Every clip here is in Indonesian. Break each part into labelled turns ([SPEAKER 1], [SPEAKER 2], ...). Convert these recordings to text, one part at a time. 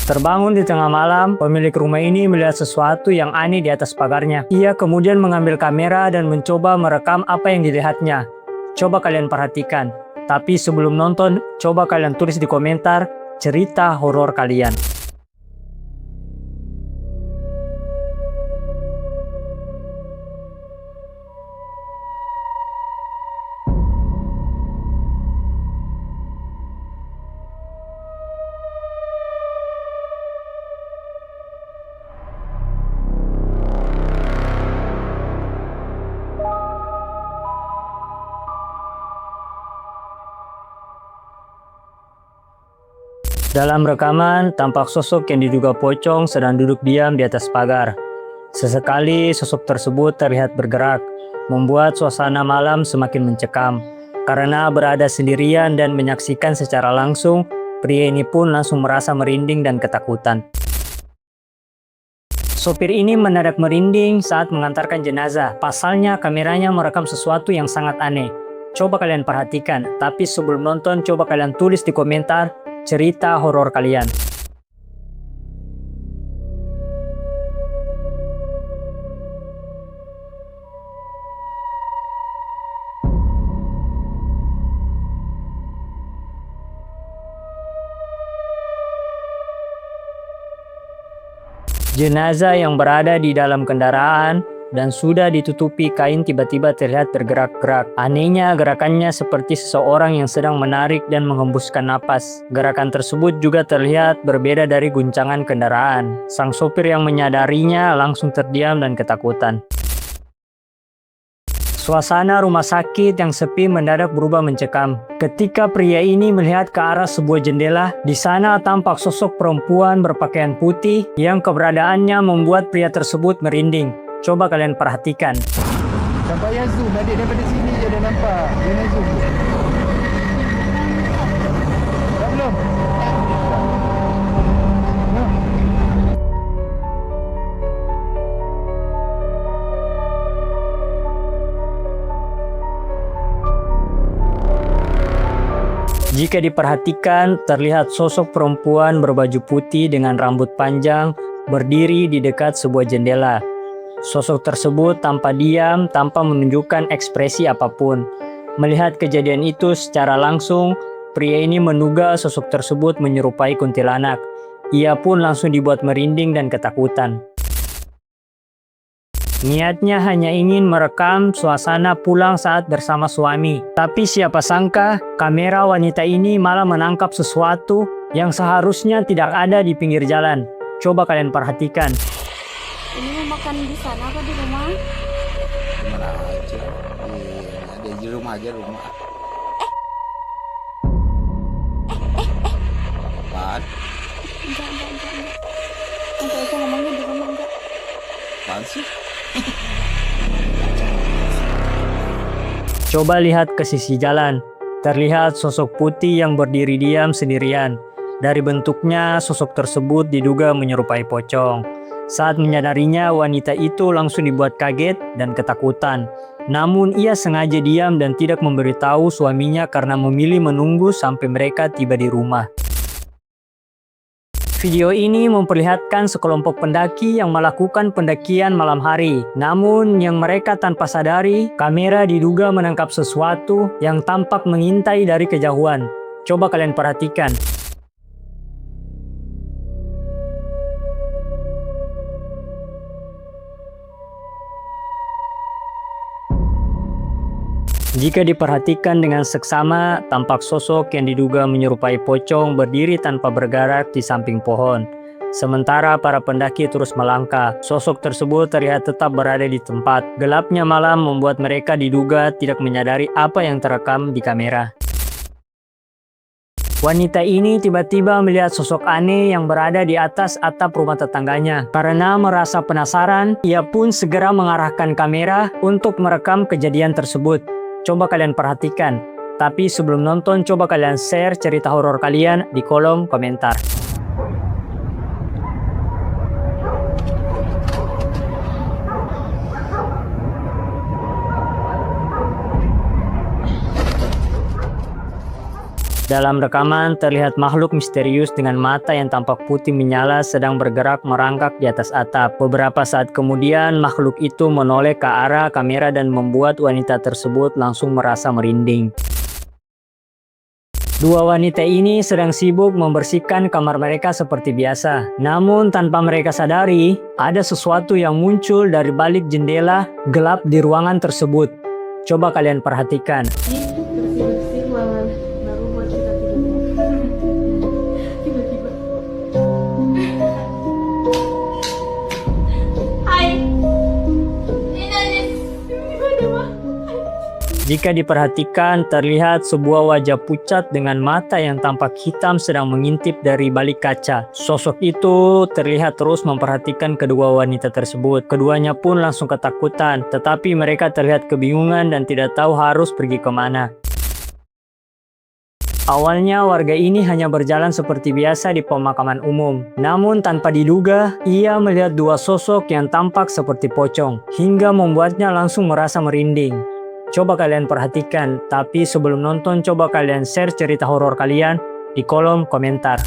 [SPEAKER 1] Terbangun di tengah malam, pemilik rumah ini melihat sesuatu yang aneh di atas pagarnya. Ia kemudian mengambil kamera dan mencoba merekam apa yang dilihatnya. Coba kalian perhatikan. Tapi sebelum nonton, coba kalian tulis di komentar cerita horor kalian. Dalam rekaman, tampak sosok yang diduga pocong sedang duduk diam di atas pagar. Sesekali sosok tersebut terlihat bergerak, membuat suasana malam semakin mencekam. Karena berada sendirian dan menyaksikan secara langsung, pria ini pun langsung merasa merinding dan ketakutan. Sopir ini mendadak merinding saat mengantarkan jenazah. Pasalnya kameranya merekam sesuatu yang sangat aneh. Coba kalian perhatikan, tapi sebelum nonton coba kalian tulis di komentar cerita horor kalian. Jenazah yang berada di dalam kendaraan dan sudah ditutupi kain tiba-tiba terlihat bergerak-gerak. Anehnya gerakannya seperti seseorang yang sedang menarik dan menghembuskan napas. Gerakan tersebut juga terlihat berbeda dari guncangan kendaraan. Sang sopir yang menyadarinya langsung terdiam dan ketakutan. Suasana rumah sakit yang sepi mendadak berubah mencekam. Ketika pria ini melihat ke arah sebuah jendela, di sana tampak sosok perempuan berpakaian putih yang keberadaannya membuat pria tersebut merinding. Coba kalian perhatikan.
[SPEAKER 2] Sampai yang zoom, adik daripada sini je dah nampak. Jangan zoom. Dah belum?
[SPEAKER 1] Jika diperhatikan, terlihat sosok perempuan berbaju putih dengan rambut panjang berdiri di dekat sebuah jendela. Sosok tersebut tanpa diam, tanpa menunjukkan ekspresi apapun. Melihat kejadian itu secara langsung, pria ini menduga sosok tersebut menyerupai kuntilanak. Ia pun langsung dibuat merinding dan ketakutan. Niatnya hanya ingin merekam suasana pulang saat bersama suami. Tapi siapa sangka, kamera wanita ini malah menangkap sesuatu yang seharusnya tidak ada di pinggir jalan. Coba kalian perhatikan.
[SPEAKER 3] Ini mau makan di sana apa di rumah?
[SPEAKER 2] Di mana aja. Ada di rumah aja, rumah. Apaan?
[SPEAKER 3] Enggak. Nanti aja ngomongnya di rumah enggak.
[SPEAKER 2] Apaan sih?
[SPEAKER 1] Coba lihat ke sisi jalan. Terlihat sosok putih yang berdiri diam sendirian. Dari bentuknya, sosok tersebut diduga menyerupai pocong. Saat menyadarinya, wanita itu langsung dibuat kaget dan ketakutan. Namun ia sengaja diam dan tidak memberitahu suaminya karena memilih menunggu sampai mereka tiba di rumah. Video ini memperlihatkan sekelompok pendaki yang melakukan pendakian malam hari. Namun yang mereka tanpa sadari, kamera diduga menangkap sesuatu yang tampak mengintai dari kejauhan. Coba kalian perhatikan. Jika diperhatikan dengan seksama, tampak sosok yang diduga menyerupai pocong berdiri tanpa bergerak di samping pohon. Sementara para pendaki terus melangkah, sosok tersebut terlihat tetap berada di tempat. Gelapnya malam membuat mereka diduga tidak menyadari apa yang terekam di kamera. Wanita ini tiba-tiba melihat sosok aneh yang berada di atas atap rumah tetangganya. Karena merasa penasaran, ia pun segera mengarahkan kamera untuk merekam kejadian tersebut. Coba kalian perhatikan. Tapi sebelum nonton, coba kalian share cerita horor kalian di kolom komentar. Dalam rekaman terlihat makhluk misterius dengan mata yang tampak putih menyala sedang bergerak merangkak di atas atap. Beberapa saat kemudian makhluk itu menoleh ke arah kamera dan membuat wanita tersebut langsung merasa merinding. Dua wanita ini sedang sibuk membersihkan kamar mereka seperti biasa. Namun tanpa mereka sadari, ada sesuatu yang muncul dari balik jendela gelap di ruangan tersebut. Coba kalian perhatikan.
[SPEAKER 4] Bersih-bersih malah baru buat kita tidur. Tiba-tiba. Hai. Ini tiba-tiba.
[SPEAKER 1] Jika diperhatikan, terlihat sebuah wajah pucat dengan mata yang tampak hitam sedang mengintip dari balik kaca. Sosok itu terlihat terus memperhatikan kedua wanita tersebut. Keduanya pun langsung ketakutan, tetapi mereka terlihat kebingungan dan tidak tahu harus pergi kemana. Awalnya warga ini hanya berjalan seperti biasa di pemakaman umum. Namun tanpa diduga, ia melihat dua sosok yang tampak seperti pocong, hingga membuatnya langsung merasa merinding. Coba kalian perhatikan, tapi sebelum nonton coba kalian share cerita horor kalian di kolom komentar.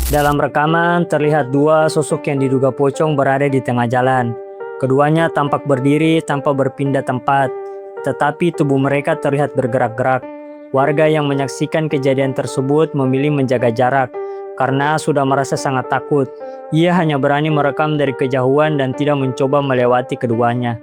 [SPEAKER 1] Dalam rekaman terlihat dua sosok yang diduga pocong berada di tengah jalan. Keduanya tampak berdiri tanpa berpindah tempat, tetapi tubuh mereka terlihat bergerak-gerak. Warga yang menyaksikan kejadian tersebut memilih menjaga jarak karena sudah merasa sangat takut. Ia hanya berani merekam dari kejauhan dan tidak mencoba melewati keduanya.